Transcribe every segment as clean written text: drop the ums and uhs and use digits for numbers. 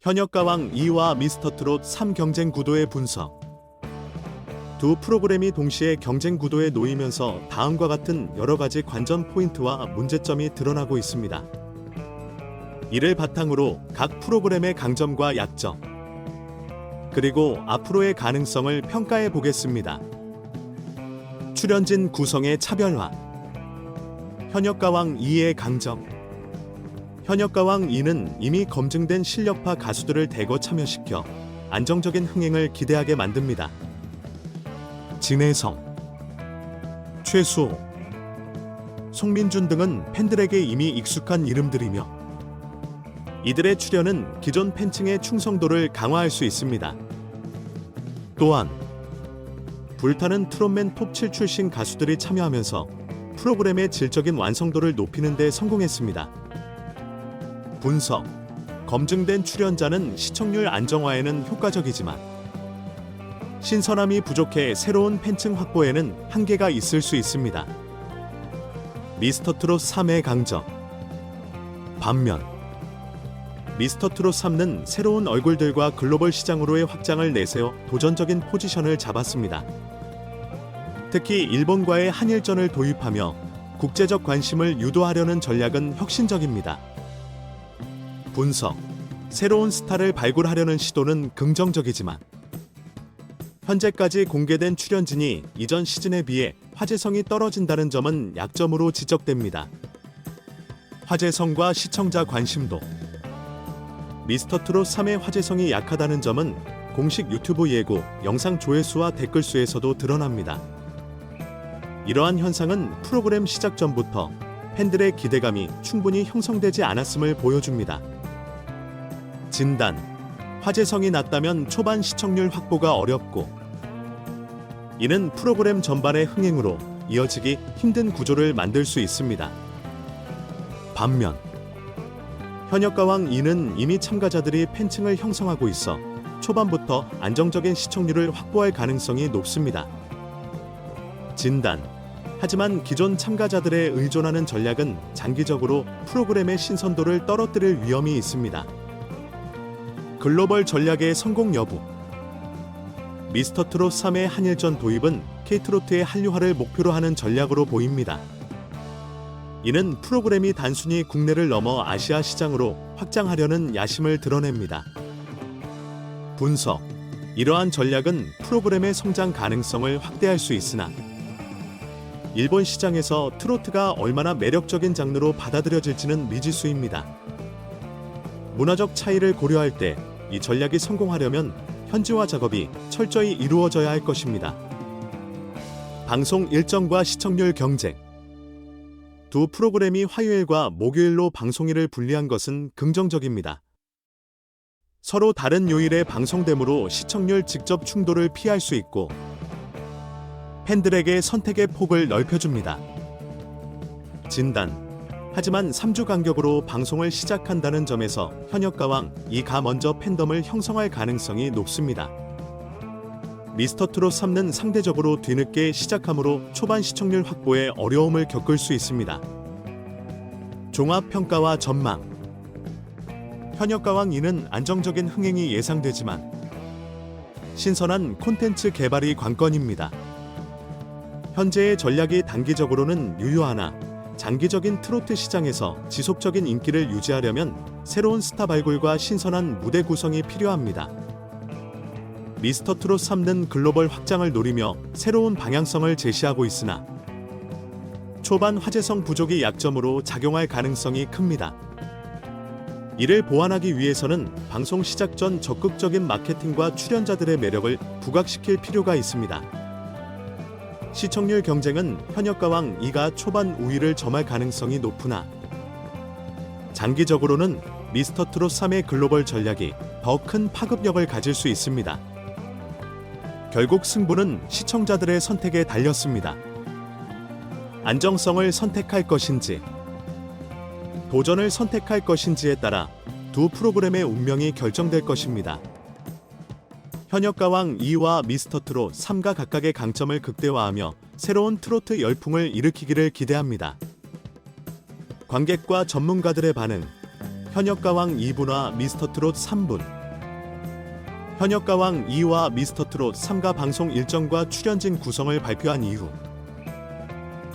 현역가왕 2와 미스터트롯 3 경쟁 구도의 분석. 두 프로그램이 동시에 경쟁 구도에 놓이면서 다음과 같은 여러 가지 관전 포인트와 문제점이 드러나고 있습니다. 이를 바탕으로 각 프로그램의 강점과 약점, 그리고 앞으로의 가능성을 평가해 보겠습니다. 출연진 구성의 차별화. 현역가왕 2의 강점. 현역가왕 2는 이미 검증된 실력파 가수들을 대거 참여시켜 안정적인 흥행을 기대하게 만듭니다. 진혜성, 최수호, 송민준 등은 팬들에게 이미 익숙한 이름들이며 이들의 출연은 기존 팬층의 충성도를 강화할 수 있습니다. 또한 불타는 트롯맨 톱7 출신 가수들이 참여하면서 프로그램의 질적인 완성도를 높이는 데 성공했습니다. 분석. 검증된 출연자는 시청률 안정화에는 효과적이지만 신선함이 부족해 새로운 팬층 확보에는 한계가 있을 수 있습니다. 미스터트롯 3의 강점. 반면 미스터트롯 3는 새로운 얼굴들과 글로벌 시장으로의 확장을 내세워 도전적인 포지션을 잡았습니다. 특히 일본과의 한일전을 도입하며 국제적 관심을 유도하려는 전략은 혁신적입니다. 분석. 새로운 스타를 발굴하려는 시도는 긍정적이지만 현재까지 공개된 출연진이 이전 시즌에 비해 화제성이 떨어진다는 점은 약점으로 지적됩니다. 화제성과 시청자 관심도. 미스터트롯 3의 화제성이 약하다는 점은 공식 유튜브 예고, 영상 조회수와 댓글 수에서도 드러납니다. 이러한 현상은 프로그램 시작 전부터 팬들의 기대감이 충분히 형성되지 않았음을 보여줍니다. 진단. 화제성이 낮다면 초반 시청률 확보가 어렵고 이는 프로그램 전반의 흥행으로 이어지기 힘든 구조를 만들 수 있습니다. 반면 현역가왕 2는 이미 참가자들이 팬층을 형성하고 있어 초반부터 안정적인 시청률을 확보할 가능성이 높습니다. 진단. 하지만 기존 참가자들에 의존하는 전략은 장기적으로 프로그램의 신선도를 떨어뜨릴 위험이 있습니다. 글로벌 전략의 성공 여부. 미스터트롯 3의 한일전 도입은 K트로트의 한류화를 목표로 하는 전략으로 보입니다. 이는 프로그램이 단순히 국내를 넘어 아시아 시장으로 확장하려는 야심을 드러냅니다. 분석. 이러한 전략은 프로그램의 성장 가능성을 확대할 수 있으나 일본 시장에서 트로트가 얼마나 매력적인 장르로 받아들여질지는 미지수입니다. 문화적 차이를 고려할 때 이 전략이 성공하려면 현지화 작업이 철저히 이루어져야 할 것입니다. 방송 일정과 시청률 경쟁. 두 프로그램이 화요일과 목요일로 방송일을 분리한 것은 긍정적입니다. 서로 다른 요일에 방송되므로 시청률 직접 충돌을 피할 수 있고 팬들에게 선택의 폭을 넓혀줍니다. 진단. 하지만 3주 간격으로 방송을 시작한다는 점에서 현역가왕 2가 먼저 팬덤을 형성할 가능성이 높습니다. 미스터트롯 3는 상대적으로 뒤늦게 시작하므로 초반 시청률 확보에 어려움을 겪을 수 있습니다. 종합평가와 전망. 현역가왕 2는 안정적인 흥행이 예상되지만 신선한 콘텐츠 개발이 관건입니다. 현재의 전략이 단기적으로는 유효하나 장기적인 트로트 시장에서 지속적인 인기를 유지하려면 새로운 스타 발굴과 신선한 무대 구성이 필요합니다. 미스터트롯 3는 글로벌 확장을 노리며 새로운 방향성을 제시하고 있으나 초반 화제성 부족이 약점으로 작용할 가능성이 큽니다. 이를 보완하기 위해서는 방송 시작 전 적극적인 마케팅과 출연자들의 매력을 부각시킬 필요가 있습니다. 시청률 경쟁은 현역가왕 2가 초반 우위를 점할 가능성이 높으나 장기적으로는 미스터트롯 3의 글로벌 전략이 더 큰 파급력을 가질 수 있습니다. 결국 승부는 시청자들의 선택에 달렸습니다. 안정성을 선택할 것인지, 도전을 선택할 것인지에 따라 두 프로그램의 운명이 결정될 것입니다. 현역가왕 2와 미스터트롯 3가 각각의 강점을 극대화하며 새로운 트로트 열풍을 일으키기를 기대합니다. 관객과 전문가들의 반응, 현역가왕 2부나 미스터트롯 3분. 현역가왕 2와 미스터트롯 3가 방송 일정과 출연진 구성을 발표한 이후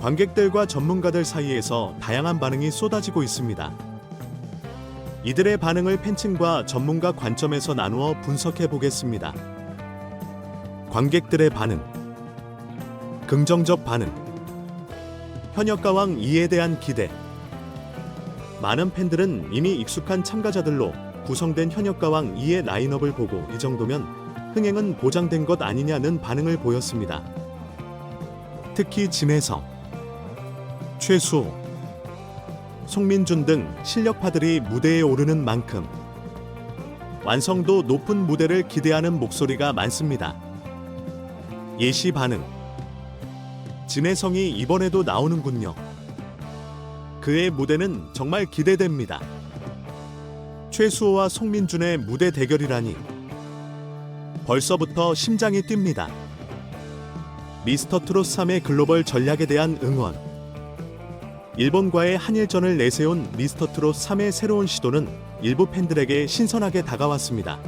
관객들과 전문가들 사이에서 다양한 반응이 쏟아지고 있습니다. 이들의 반응을 팬층과 전문가 관점에서 나누어 분석해 보겠습니다. 관객들의 반응. 긍정적 반응. 현역가왕 2에 대한 기대. 많은 팬들은 이미 익숙한 참가자들로 구성된 현역가왕 2의 라인업을 보고 이 정도면 흥행은 보장된 것 아니냐는 반응을 보였습니다. 특히 진혜성, 최수호, 송민준 등 실력파들이 무대에 오르는 만큼 완성도 높은 무대를 기대하는 목소리가 많습니다. 예시 반응. 진혜성이 이번에도 나오는군요. 그의 무대는 정말 기대됩니다. 최수호와 송민준의 무대 대결이라니 벌써부터 심장이 뜁니다. 미스터트롯 3의 글로벌 전략에 대한 응원. 일본과의 한일전을 내세운 미스터트롯 3의 새로운 시도는 일부 팬들에게 신선하게 다가왔습니다.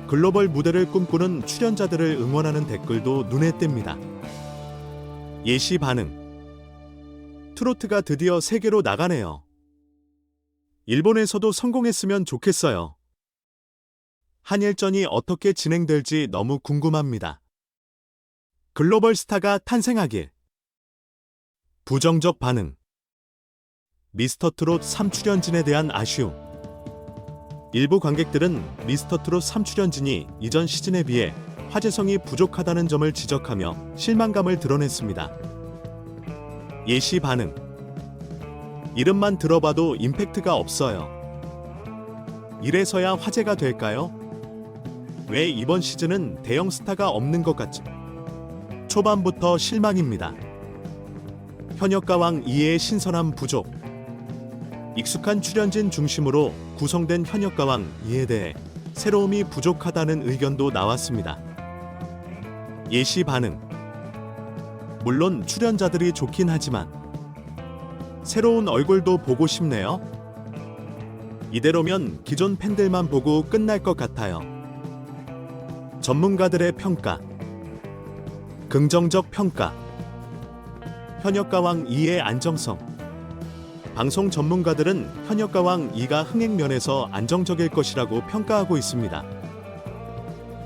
글로벌 무대를 꿈꾸는 출연자들을 응원하는 댓글도 눈에 띕니다. 예시 반응. 트로트가 드디어 세계로 나가네요. 일본에서도 성공했으면 좋겠어요. 한일전이 어떻게 진행될지 너무 궁금합니다. 글로벌 스타가 탄생하길. 부정적 반응. 미스터트롯 3 출연진에 대한 아쉬움. 일부 관객들은 미스터트롯 3 출연진이 이전 시즌에 비해 화제성이 부족하다는 점을 지적하며 실망감을 드러냈습니다. 예시 반응. 이름만 들어봐도 임팩트가 없어요. 이래서야 화제가 될까요? 왜 이번 시즌은 대형 스타가 없는 것 같죠? 초반부터 실망입니다. 현역가왕 2의 신선함 부족. 익숙한 출연진 중심으로 구성된 현역가왕 2에 대해 새로움이 부족하다는 의견도 나왔습니다. 예시 반응. 물론 출연자들이 좋긴 하지만 새로운 얼굴도 보고 싶네요. 이대로면 기존 팬들만 보고 끝날 것 같아요. 전문가들의 평가. 긍정적 평가. 현역가왕 2의 안정성. 방송 전문가들은 현역가왕 2가 흥행 면에서 안정적일 것이라고 평가하고 있습니다.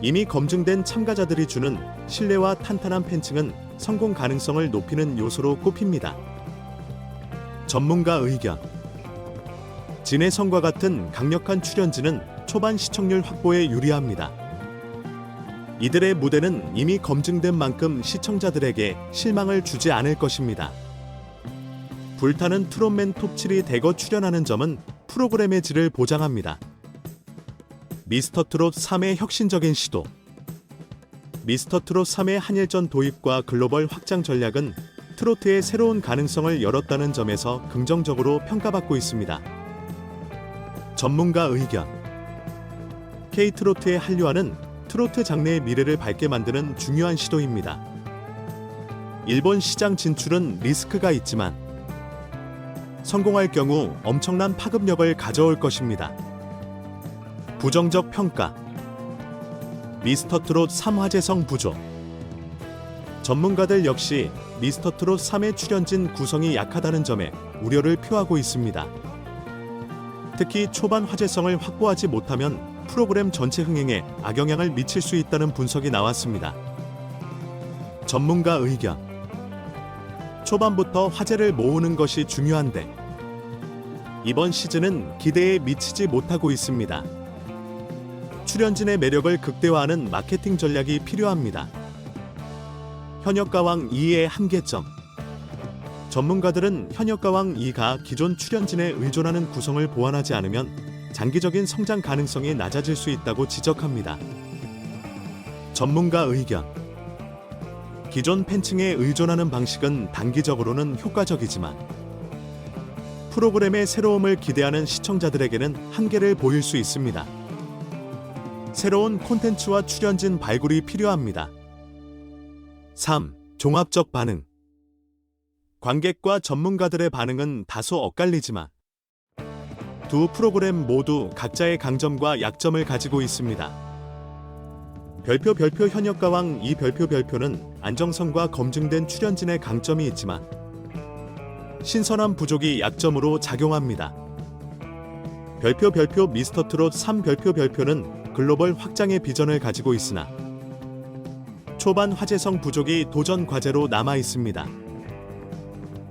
이미 검증된 참가자들이 주는 신뢰와 탄탄한 팬층은 성공 가능성을 높이는 요소로 꼽힙니다. 전문가 의견. 진혜성과 같은 강력한 출연진은 초반 시청률 확보에 유리합니다. 이들의 무대는 이미 검증된 만큼 시청자들에게 실망을 주지 않을 것입니다. 불타는 트롯맨 톱7이 대거 출연하는 점은 프로그램의 질을 보장합니다. 미스터트롯 3의 혁신적인 시도. 미스터트롯 3의 한일전 도입과 글로벌 확장 전략은 트로트의 새로운 가능성을 열었다는 점에서 긍정적으로 평가받고 있습니다. 전문가 의견. K-트로트의 한류화는 트로트 장르의 미래를 밝게 만드는 중요한 시도입니다. 일본 시장 진출은 리스크가 있지만 성공할 경우 엄청난 파급력을 가져올 것입니다. 부정적 평가. 미스터트롯 3 화제성 부족. 전문가들 역시 미스터트롯 3의 출연진 구성이 약하다는 점에 우려를 표하고 있습니다. 특히 초반 화제성을 확보하지 못하면 프로그램 전체 흥행에 악영향을 미칠 수 있다는 분석이 나왔습니다. 전문가 의견. 초반부터 화제를 모으는 것이 중요한데 이번 시즌은 기대에 미치지 못하고 있습니다. 출연진의 매력을 극대화하는 마케팅 전략이 필요합니다. 현역가왕 2의 한계점. 전문가들은 현역가왕 2가 기존 출연진에 의존하는 구성을 보완하지 않으면 장기적인 성장 가능성이 낮아질 수 있다고 지적합니다. 전문가 의견. 기존 팬층에 의존하는 방식은 단기적으로는 효과적이지만 프로그램의 새로움을 기대하는 시청자들에게는 한계를 보일 수 있습니다. 새로운 콘텐츠와 출연진 발굴이 필요합니다. 3. 종합적 반응. 관객과 전문가들의 반응은 다소 엇갈리지만 두 프로그램 모두 각자의 강점과 약점을 가지고 있습니다. 별표 현역가왕 이 별표는 안정성과 검증된 출연진의 강점이 있지만 신선한 부족이 약점으로 작용합니다. 별표 미스터트롯 3 별표는 글로벌 확장의 비전을 가지고 있으나 초반 화제성 부족이 도전 과제로 남아 있습니다.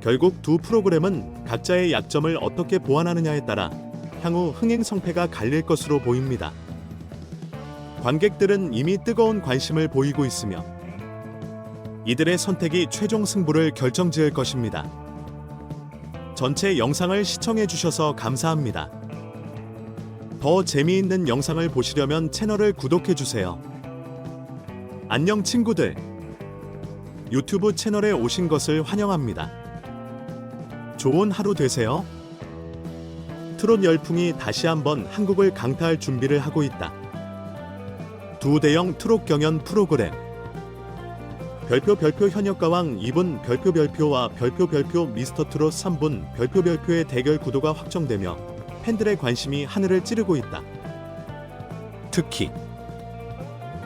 결국 두 프로그램은 각자의 약점을 어떻게 보완하느냐에 따라 향후 흥행 성패가 갈릴 것으로 보입니다. 관객들은 이미 뜨거운 관심을 보이고 있으며 이들의 선택이 최종 승부를 결정지을 것입니다. 전체 영상을 시청해 주셔서 감사합니다. 더 재미있는 영상을 보시려면 채널을 구독해 주세요. 안녕 친구들. 유튜브 채널에 오신 것을 환영합니다. 좋은 하루 되세요. 트롯 열풍이 다시 한번 한국을 강타할 준비를 하고 있다. 두 대형 트롯 경연 프로그램 별표 현역가왕 2분 별표와 별표 미스터트롯 3분 별표의 대결 구도가 확정되며 팬들의 관심이 하늘을 찌르고 있다. 특히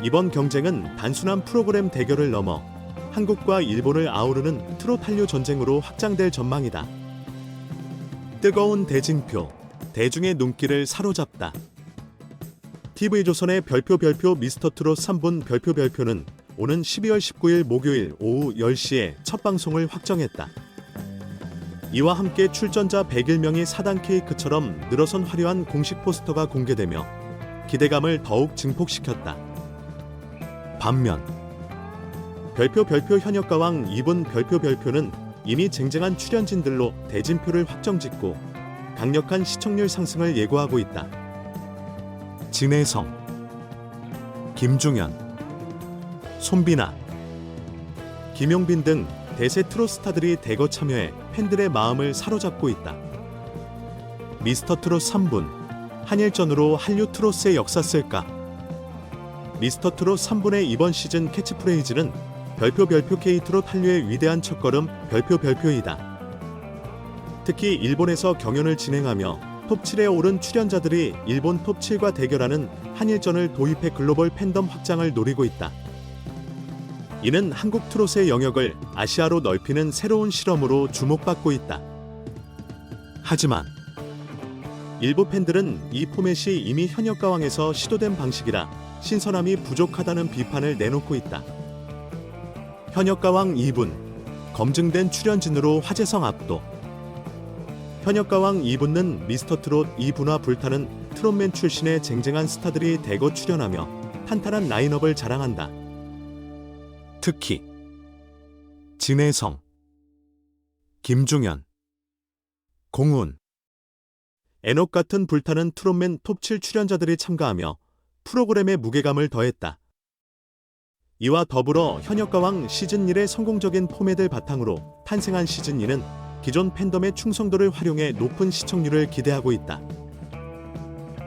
이번 경쟁은 단순한 프로그램 대결을 넘어 한국과 일본을 아우르는 트롯 한류 전쟁으로 확장될 전망이다. 뜨거운 대진표, 대중의 눈길을 사로잡다. TV조선의 별표 미스터트롯 3분 별표는 오는 12월 19일 목요일 오후 10시에 첫 방송을 확정했다. 이와 함께 출전자 101명이 4단 케이크처럼 늘어선 화려한 공식 포스터가 공개되며 기대감을 더욱 증폭시켰다. 반면 별표 현역가왕 2분 별표는 이미 쟁쟁한 출연진들로 대진표를 확정짓고 강력한 시청률 상승을 예고하고 있다. 진혜성, 김중현, 손비나, 김용빈 등 대세 트롯 스타들이 대거 참여해 팬들의 마음을 사로잡고 있다. 미스터트롯 3분, 한일전으로 한류 트롯의 역사 쓸까? 미스터트롯 3분의 이번 시즌 캐치프레이즈는 별표 K트롯 한류의 위대한 첫걸음 별표이다. 특히 일본에서 경연을 진행하며 톱7에 오른 출연자들이 일본 톱7과 대결하는 한일전을 도입해 글로벌 팬덤 확장을 노리고 있다. 이는 한국 트롯의 영역을 아시아로 넓히는 새로운 실험으로 주목받고 있다. 하지만 일부 팬들은 이 포맷이 이미 현역가왕에서 시도된 방식이라 신선함이 부족하다는 비판을 내놓고 있다. 현역가왕 2분, 검증된 출연진으로 화제성 압도. 현역가왕 2분은 미스터트롯 2분화 불타는 트롯맨 출신의 쟁쟁한 스타들이 대거 출연하며 탄탄한 라인업을 자랑한다. 특히 진혜성, 김중현, 공훈, 애녹 같은 불타는 트롯맨 톱7 출연자들이 참가하며 프로그램의 무게감을 더했다. 이와 더불어 현역가왕 시즌1의 성공적인 포맷을 바탕으로 탄생한 시즌2는 기존 팬덤의 충성도를 활용해 높은 시청률을 기대하고 있다.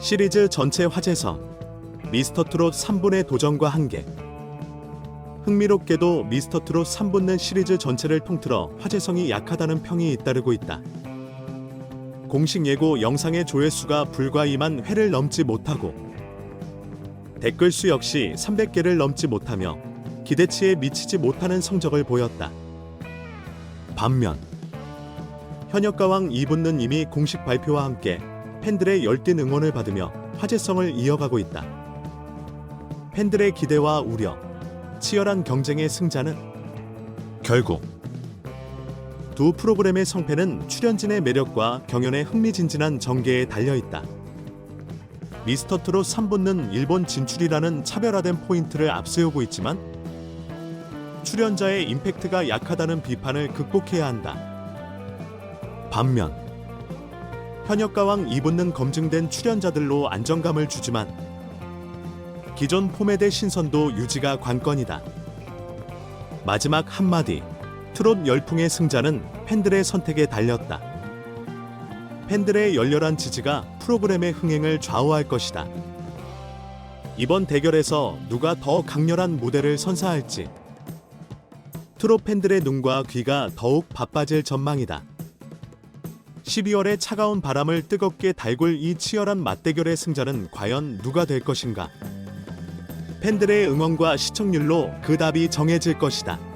시리즈 전체 화제성, 미스터트롯 3분의 도전과 한계. 흥미롭게도 미스터트롯 3분은 시리즈 전체를 통틀어 화제성이 약하다는 평이 잇따르고 있다. 공식 예고 영상의 조회수가 불과 2만 회를 넘지 못하고 댓글 수 역시 300개를 넘지 못하며 기대치에 미치지 못하는 성적을 보였다. 반면 현역가왕 2분은 이미 공식 발표와 함께 팬들의 열띤 응원을 받으며 화제성을 이어가고 있다. 팬들의 기대와 우려, 치열한 경쟁의 승자는 결국 두 프로그램의 성패는 출연진의 매력과 경연의 흥미진진한 전개에 달려있다. 미스터트롯 3분은 일본 진출이라는 차별화된 포인트를 앞세우고 있지만 출연자의 임팩트가 약하다는 비판을 극복해야 한다. 반면 현역가왕 2분은 검증된 출연자들로 안정감을 주지만 기존 포맷의 신선도 유지가 관건이다. 마지막 한마디, 트롯 열풍의 승자는 팬들의 선택에 달렸다. 팬들의 열렬한 지지가 프로그램의 흥행을 좌우할 것이다. 이번 대결에서 누가 더 강렬한 무대를 선사할지 트롯 팬들의 눈과 귀가 더욱 바빠질 전망이다. 12월의 차가운 바람을 뜨겁게 달굴 이 치열한 맞대결의 승자는 과연 누가 될 것인가? 팬들의 응원과 시청률로 그 답이 정해질 것이다.